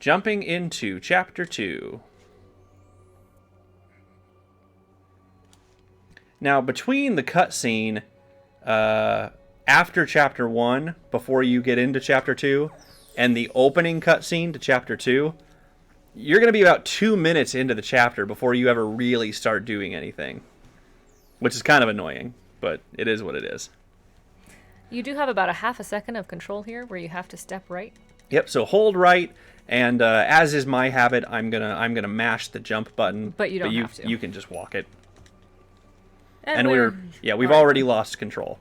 Jumping into Chapter 2. Now, between the cutscene after Chapter 1, before you get into Chapter 2, and the opening cutscene to Chapter 2, you're going to be about 2 minutes into the chapter before you ever really start doing anything. Which is kind of annoying, but it is what it is. You do have about a half a second of control here where you have to step right. Yep, so hold right, and as is my habit, I'm gonna mash the jump button. But you don't have to. You can just walk it. And we've already lost control.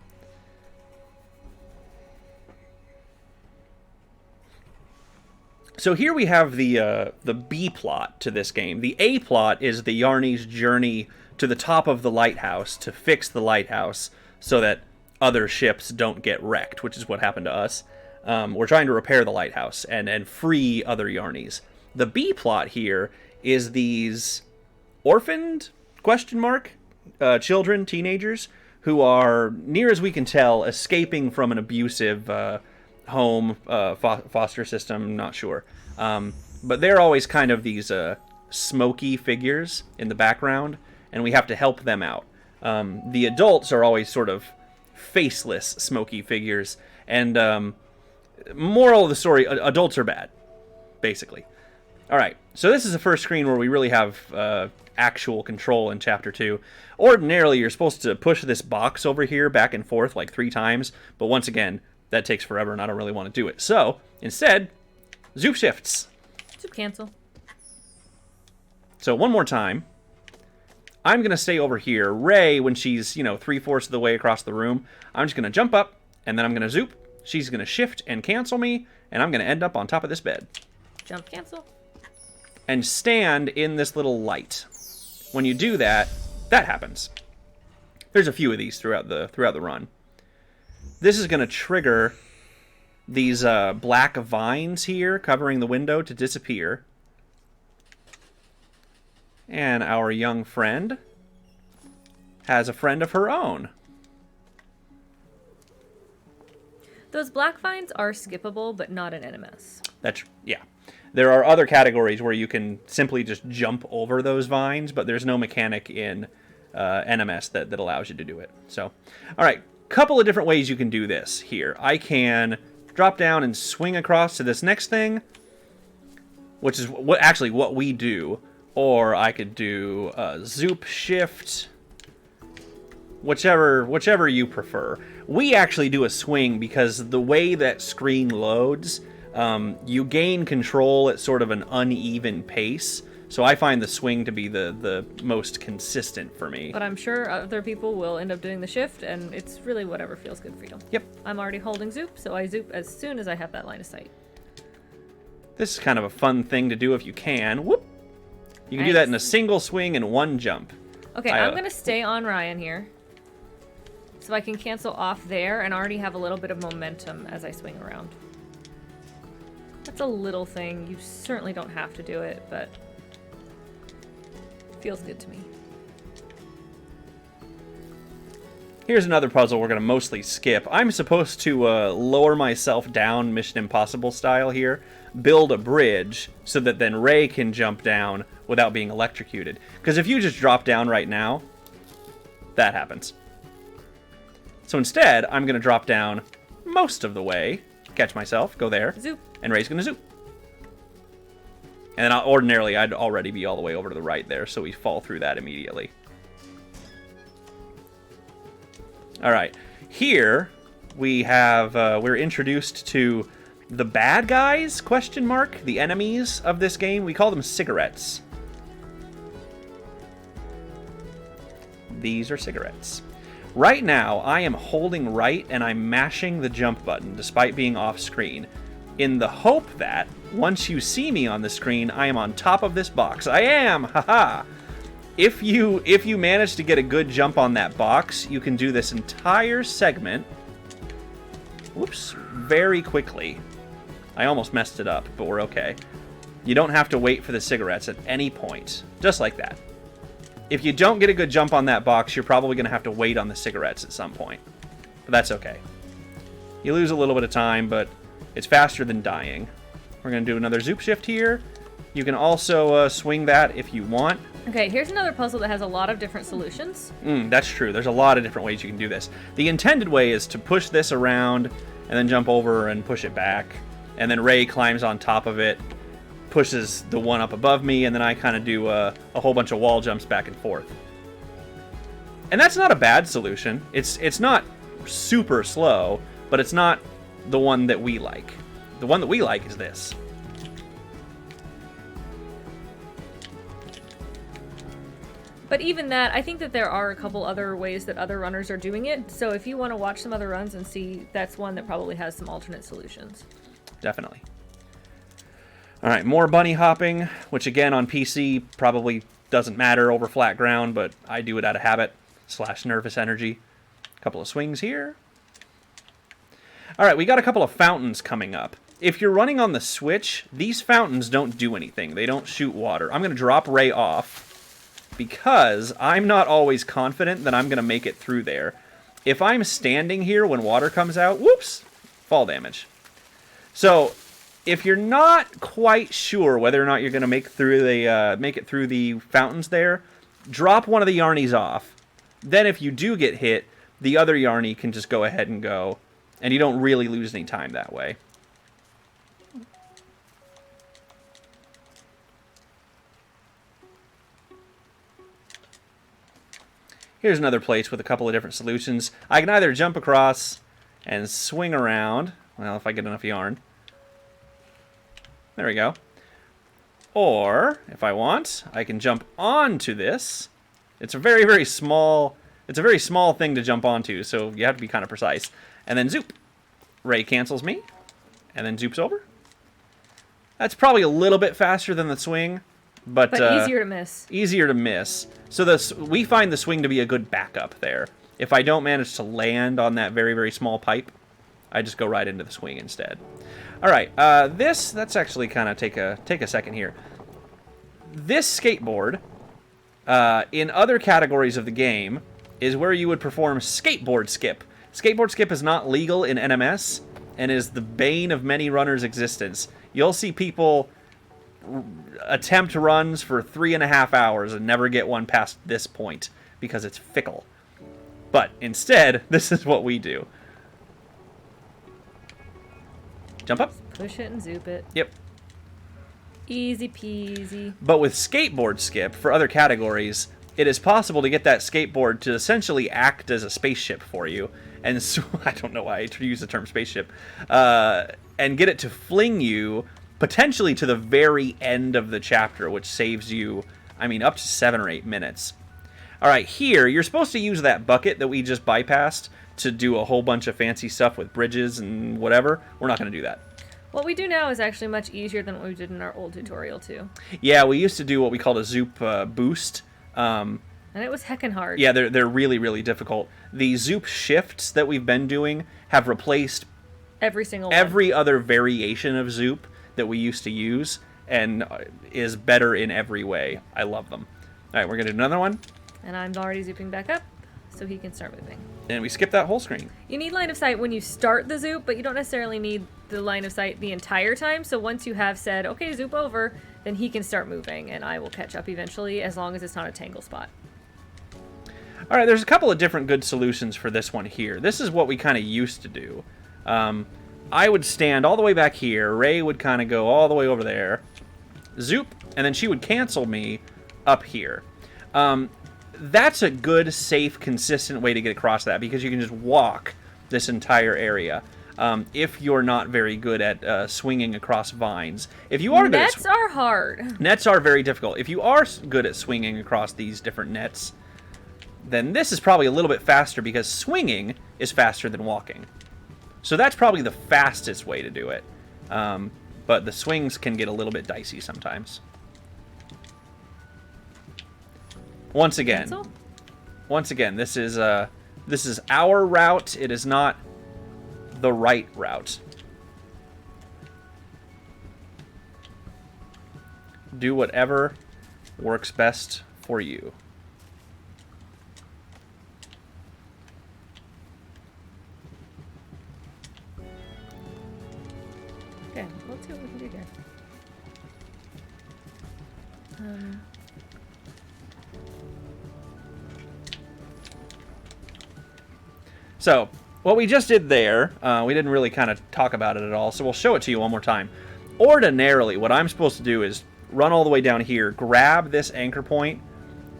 So here we have the B plot to this game. The A plot is the Yarny's journey to the top of the lighthouse to fix the lighthouse so that other ships don't get wrecked, which is what happened to us. We're trying to repair the lighthouse and free other Yarnies. The B plot here is these orphaned, children, teenagers, who are, near as we can tell, escaping from an abusive home, foster system, not sure. But they're always kind of these smoky figures in the background, and we have to help them out. The adults are always sort of faceless, smoky figures, and moral of the story, adults are bad, basically. Alright, so this is the first screen where we really have actual control in Chapter 2. Ordinarily, you're supposed to push this box over here back and forth like 3 times, but once again, that takes forever and I don't really want to do it. So, instead, zoop shifts. Zoop cancel. So, one more time. I'm going to stay over here. Ray, when she's, 3/4 of the way across the room, I'm just going to jump up, and then I'm going to zoop. She's going to shift and cancel me, and I'm going to end up on top of this bed. Jump cancel. And stand in this little light. When you do that, that happens. There's a few of these throughout the run. This is going to trigger these black vines here covering the window to disappear. And our young friend has a friend of her own. Those black vines are skippable, but not an NMS. Yeah. There are other categories where you can simply just jump over those vines, but there's no mechanic in NMS that allows you to do it. So, all right, couple of different ways you can do this here. I can drop down and swing across to this next thing, which is what we do, or I could do zoop shift, whichever you prefer. We actually do a swing because the way that screen loads, you gain control at sort of an uneven pace. So I find the swing to be the most consistent for me. But I'm sure other people will end up doing the shift, and it's really whatever feels good for you. Yep. I'm already holding zoop, so I zoop as soon as I have that line of sight. This is kind of a fun thing to do if you can. Whoop! You can do that in a single swing and one jump. Okay, I'm going to stay on Ryan here, so I can cancel off there and already have a little bit of momentum as I swing around. That's a little thing. You certainly don't have to do it, but it feels good to me. Here's another puzzle we're going to mostly skip. I'm supposed to lower myself down Mission Impossible style here, build a bridge so that then Ray can jump down without being electrocuted. Because if you just drop down right now, that happens. So instead, I'm going to drop down most of the way, catch myself, go there, Zoop. And Ray's going to zoop. And then ordinarily, I'd already be all the way over to the right there, so we fall through that immediately. All right, here we have, we're introduced to the bad guys, the enemies of this game. We call them cigarettes. These are cigarettes. Right now, I am holding right and I'm mashing the jump button despite being off screen, in the hope that once you see me on the screen, I am on top of this box. I am! Haha! If you manage to get a good jump on that box, you can do this entire segment, whoops, very quickly. I almost messed it up, but we're okay. You don't have to wait for the cigarettes at any point. Just like that. If you don't get a good jump on that box, you're probably going to have to wait on the cigarettes at some point. But that's okay. You lose a little bit of time, but it's faster than dying. We're going to do another zoop shift here. You can also swing that if you want. Okay, here's another puzzle that has a lot of different solutions. That's true. There's a lot of different ways you can do this. The intended way is to push this around and then jump over and push it back. And then Ray climbs on top of it, pushes the one up above me, and then I kind of do a whole bunch of wall jumps back and forth. And that's not a bad solution. It's not super slow, but it's not the one that we like. The one that we like is this. But even that, I think that there are a couple other ways that other runners are doing it. So if you want to watch some other runs and see, that's one that probably has some alternate solutions. Definitely. All right, more bunny hopping, which again on PC probably doesn't matter over flat ground, but I do it out of habit / nervous energy. A couple of swings here. All right, we got a couple of fountains coming up. If you're running on the Switch, these fountains don't do anything. They don't shoot water. I'm going to drop Ray off because I'm not always confident that I'm going to make it through there. If I'm standing here when water comes out, whoops, fall damage. So if you're not quite sure whether or not you're going to make it through the fountains there, drop one of the Yarnies off. Then if you do get hit, the other Yarnie can just go ahead and go, and you don't really lose any time that way. Here's another place with a couple of different solutions. I can either jump across and swing around. Well, if I get enough yarn. There we go. Or, if I want, I can jump onto this. It's a very, very small... It's a very small thing to jump onto, so you have to be kind of precise. And then zoop. Ray cancels me. And then zoops over. That's probably a little bit faster than the swing. But easier to miss. Easier to miss. So we find the swing to be a good backup there. If I don't manage to land on that very, very small pipe, I just go right into the swing instead. All right, let's actually kind of take a second here. This skateboard, in other categories of the game, is where you would perform skateboard skip. Skateboard skip is not legal in NMS and is the bane of many runners' existence. You'll see people attempt runs for 3.5 hours and never get one past this point because it's fickle. But instead, this is what we do. Jump up. Push it and zoop it. Yep. Easy peasy. But with skateboard skip, for other categories, it is possible to get that skateboard to essentially act as a spaceship for you. And so, I don't know why I use the term spaceship. And get it to fling you potentially to the very end of the chapter, which saves you, I mean, up to 7 or 8 minutes. All right, here, you're supposed to use that bucket that we just bypassed to do a whole bunch of fancy stuff with bridges and whatever. We're not going to do that. What we do now is actually much easier than what we did in our old tutorial, too. Yeah, we used to do what we called a zoop boost. And it was heckin' hard. Yeah, they're really, really difficult. The zoop shifts that we've been doing have replaced every other variation of zoop that we used to use, and is better in every way. I love them. All right, we're going to do another one. And I'm already zooping back up, so he can start moving. And we skip that whole screen. You need line of sight when you start the zoop, but you don't necessarily need the line of sight the entire time. So once you have said, okay, zoop over, then he can start moving, and I will catch up eventually, as long as it's not a tangle spot. All right, there's a couple of different good solutions for this one here. This is what we kind of used to do. I would stand all the way back here. Ray would kind of go all the way over there. Zoop, and then she would cancel me up here. That's a good, safe, consistent way to get across that, because you can just walk this entire area. If you're not very good at swinging across vines. If you are good nets are hard. Nets are very difficult. If you are good at swinging across these different nets, then this is probably a little bit faster, because swinging is faster than walking. So that's probably the fastest way to do it. But the swings can get a little bit dicey sometimes. Once again, this is our route. It is not the right route. Do whatever works best for you. Okay, let's see what we can do here. So, what we just did there, we didn't really kind of talk about it at all, so we'll show it to you one more time. Ordinarily, what I'm supposed to do is run all the way down here, grab this anchor point,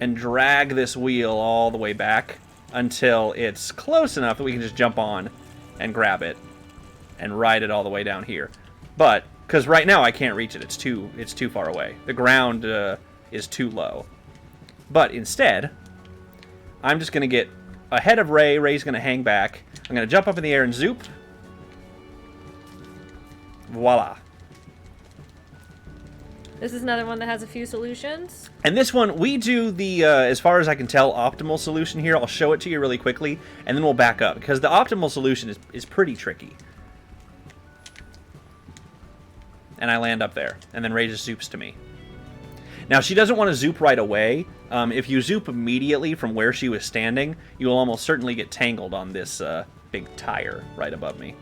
and drag this wheel all the way back until it's close enough that we can just jump on and grab it and ride it all the way down here. But, because right now I can't reach it, it's too far away. The ground is too low. But instead, I'm just going to get ahead of Ray. Ray's going to hang back. I'm going to jump up in the air and zoop. Voila. This is another one that has a few solutions. And this one, we do the, as far as I can tell, optimal solution here. I'll show it to you really quickly, and then we'll back up, because the optimal solution is pretty tricky. And I land up there, and then Ray just zoops to me. Now, she doesn't want to zoop right away. If you zoop immediately from where she was standing, you will almost certainly get tangled on this big tire right above me.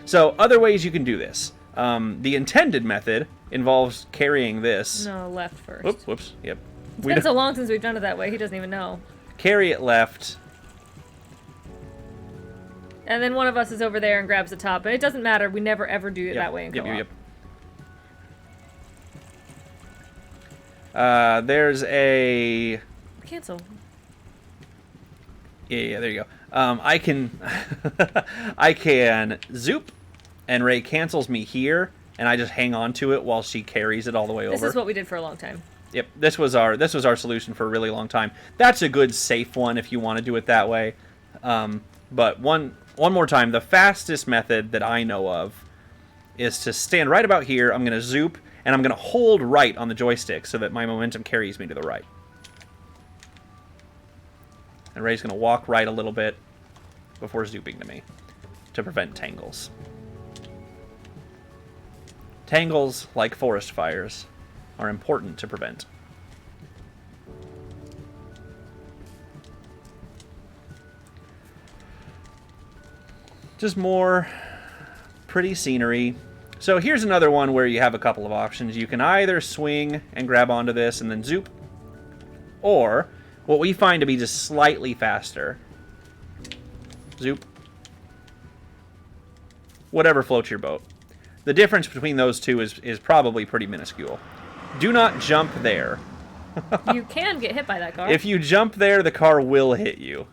So, other ways you can do this. The intended method involves carrying this. No, left first. Whoops. Yep. It's been so long since we've done it that way, he doesn't even know. Carry it left. And then one of us is over there and grabs the top. But it doesn't matter. We never ever do it that way in co-op. Yep. There's a... Cancel. Yeah, there you go. I can... I can zoop, and Ray cancels me here, and I just hang on to it while she carries it all the way over. This is what we did for a long time. Yep, this was our solution for a really long time. That's a good safe one if you want to do it that way. But one more time, the fastest method that I know of is to stand right about here. I'm going to zoop, and I'm going to hold right on the joystick so that my momentum carries me to the right. And Ray's going to walk right a little bit before zooping to me to prevent tangles. Tangles, like forest fires, are important to prevent. Just more pretty scenery. So here's another one where you have a couple of options. You can either swing and grab onto this and then zoop, or what we find to be just slightly faster. Zoop. Whatever floats your boat. The difference between those two is probably pretty minuscule. Do not jump there. You can get hit by that car. If you jump there, the car will hit you.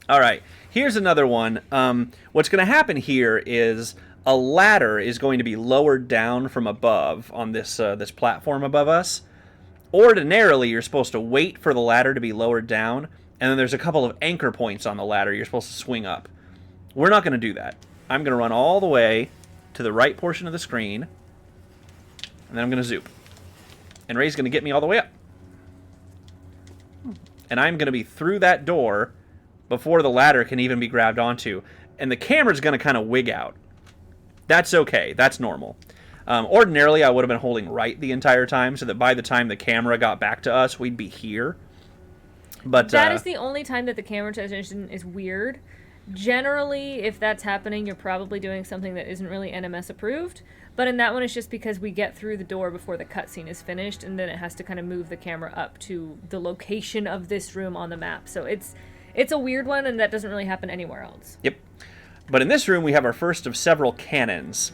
All right, here's another one. What's going to happen here is a ladder is going to be lowered down from above on this this platform above us. Ordinarily, you're supposed to wait for the ladder to be lowered down, and then there's a couple of anchor points on the ladder you're supposed to swing up. We're not going to do that. I'm going to run all the way to the right portion of the screen, and then I'm going to zoop. And Ray's going to get me all the way up. And I'm going to be through that door before the ladder can even be grabbed onto. And the camera's going to kind of wig out. That's okay. That's normal. Ordinarily, I would have been holding right the entire time so that by the time the camera got back to us, we'd be here. But that is the only time that the camera transition is weird. Generally, if that's happening, you're probably doing something that isn't really NMS approved. But in that one, it's just because we get through the door before the cutscene is finished, and then it has to kind of move the camera up to the location of this room on the map. So it's a weird one, and that doesn't really happen anywhere else. Yep. But in this room, we have our first of several cannons.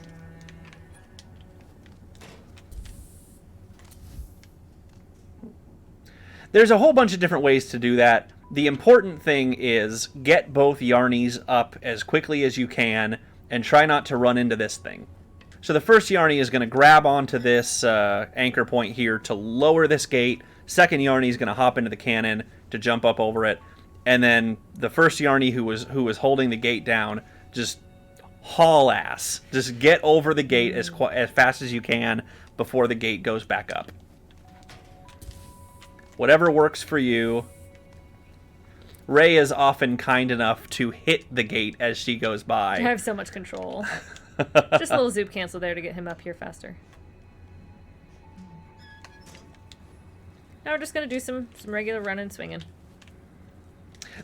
There's a whole bunch of different ways to do that. The important thing is get both Yarnies up as quickly as you can and try not to run into this thing. So the first Yarnie is going to grab onto this anchor point here to lower this gate. Second Yarnie is going to hop into the cannon to jump up over it. And then the first Yarnie who was holding the gate down, just haul ass. Just get over the gate as fast as you can before the gate goes back up. Whatever works for you. Ray is often kind enough to hit the gate as she goes by. I have so much control. Just a little zoop cancel there to get him up here faster. Now we're just gonna do some regular running, swinging.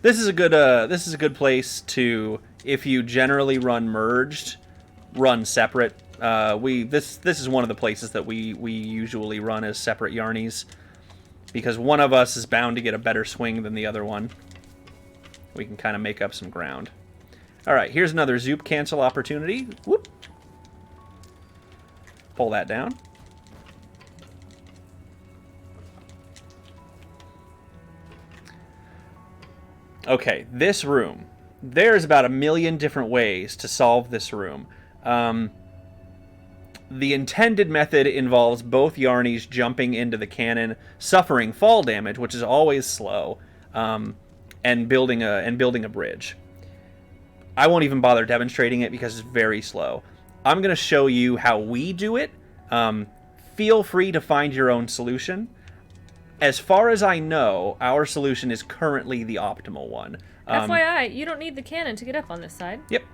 This is a good place to, if you generally run merged, run separate. This is one of the places that we usually run as separate yarnies, because one of us is bound to get a better swing than the other one. We can kind of make up some ground. All right, here's another zoop cancel opportunity. Whoop. Pull that down. Okay, this room. There's about 1 million different ways to solve this room. The intended method involves both yarnies jumping into the cannon, suffering fall damage, which is always slow, and building a bridge. I won't even bother demonstrating it because it's very slow. I'm going to show you how we do it. Feel free to find your own solution. As far as I know, our solution is currently the optimal one. FYI, you don't need the cannon to get up on this side. Yep.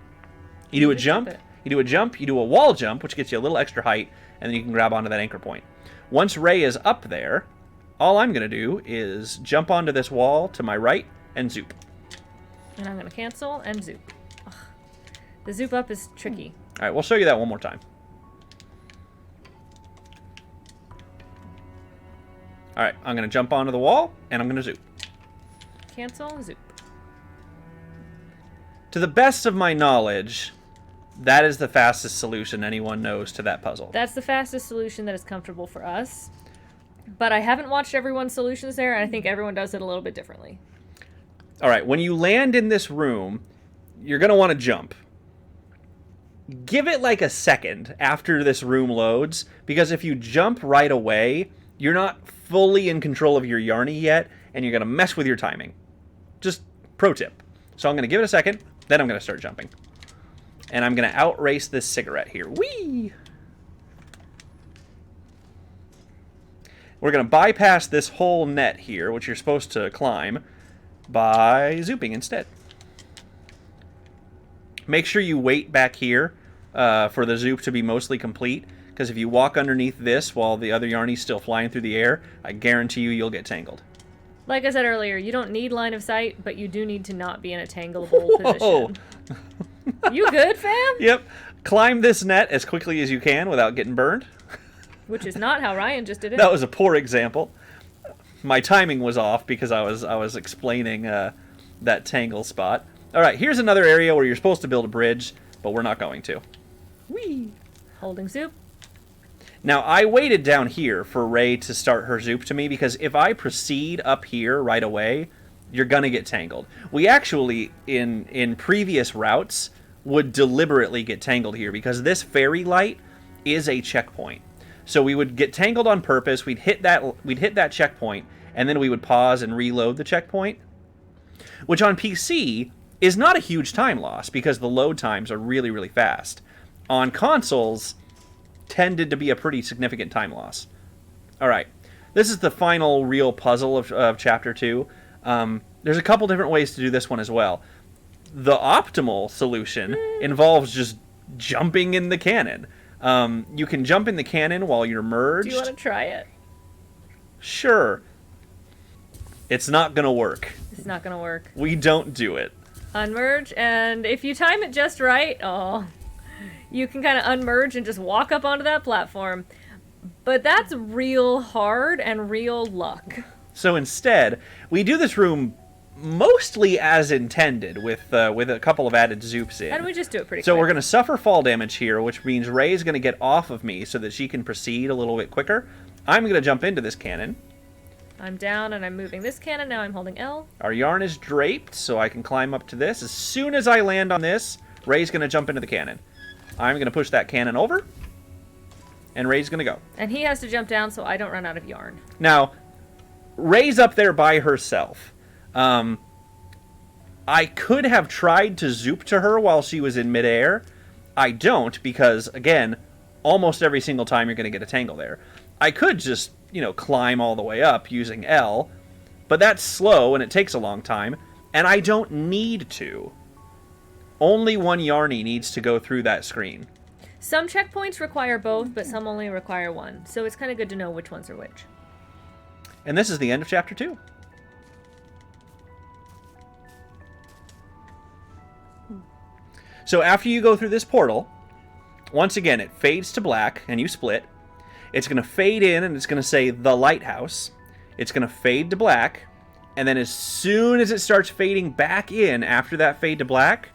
You do a jump, you do a jump, you do a wall jump, which gets you a little extra height, and then you can grab onto that anchor point. Once Ray is up there, all I'm going to do is jump onto this wall to my right and zoop. And I'm going to cancel and zoop. Ugh. The zoop up is tricky. All right, we'll show you that one more time. All right, I'm going to jump onto the wall, and I'm going to zoop. Cancel, zoop. To the best of my knowledge, that is the fastest solution anyone knows to that puzzle. That's the fastest solution that is comfortable for us. But I haven't watched everyone's solutions there, and I think everyone does it a little bit differently. All right, when you land in this room, you're going to want to jump. Give it like a second after this room loads, because if you jump right away, you're not fully in control of your yarny yet, and you're going to mess with your timing. Just pro tip. So I'm going to give it a second, then I'm going to start jumping. And I'm going to outrace this cigarette here. Whee! We're going to bypass this whole net here, which you're supposed to climb, by zooping instead. Make sure you wait back here for the zoop to be mostly complete, because if you walk underneath this while the other yarny's still flying through the air, I guarantee you'll get tangled. Like I said earlier, you don't need line of sight, but you do need to not be in a tangleable position. You good, fam? Yep. Climb this net as quickly as you can without getting burned. Which is not how Ryan just did it. That was a poor example. My timing was off because I was explaining that tangle spot. All right, here's another area where you're supposed to build a bridge, but we're not going to. Whee! Holding zoop. Now, I waited down here for Ray to start her zoop to me, because if I proceed up here right away, you're going to get tangled. We actually, in previous routes, would deliberately get tangled here, because this fairy light is a checkpoint. So we would get tangled on purpose, we'd hit that checkpoint, and then we would pause and reload the checkpoint, which on PC is not a huge time loss, because the load times are really, really fast. On consoles, tended to be a pretty significant time loss. All right, this is the final real puzzle of Chapter 2. There's a couple different ways to do this one as well. The optimal solution involves just jumping in the cannon. You can jump in the cannon while you're merged. Do you want to try it? Sure. It's not going to work. It's not going to work. We don't do it. Unmerge, and if you time it just right, you can kind of unmerge and just walk up onto that platform. But that's real hard and real luck. So instead, we do this room mostly as intended, with a couple of added zoops in. And we just do it pretty So quick. we're going to suffer fall damage here, which means Ray's going to get off of me so that she can proceed a little bit quicker. I'm going to jump into this cannon. I'm down and I'm moving this cannon. Now I'm holding L. Our yarn is draped, so I can climb up to this. As soon as I land on this, Ray's going to jump into the cannon. I'm going to push that cannon over, and Ray's going to go. And he has to jump down so I don't run out of yarn. Now, Ray's up there by herself. I could have tried to zoop to her while she was in midair. I don't, because, again, almost every single time you're going to get a tangle there. I could just, climb all the way up using L, but that's slow and it takes a long time, and I don't need to. Only one yarny needs to go through that screen. Some checkpoints require both, but some only require one. So it's kind of good to know which ones are which. And this is the end of Chapter 2. So after you go through this portal, once again, it fades to black, and you split. It's going to fade in, and it's going to say The Lighthouse. It's going to fade to black, and then as soon as it starts fading back in after that fade to black,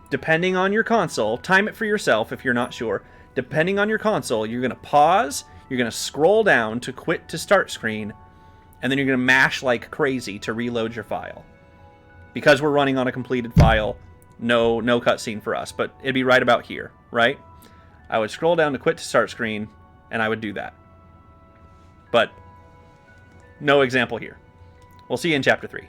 depending on your console, time it for yourself if you're not sure. Depending on your console, you're going to pause, you're going to scroll down to quit to start screen, and then you're going to mash like crazy to reload your file. Because we're running on a completed file, no cutscene for us, but it'd be right about here, right? I would scroll down to quit to start screen, and I would do that. But no example here. We'll see you in Chapter 3.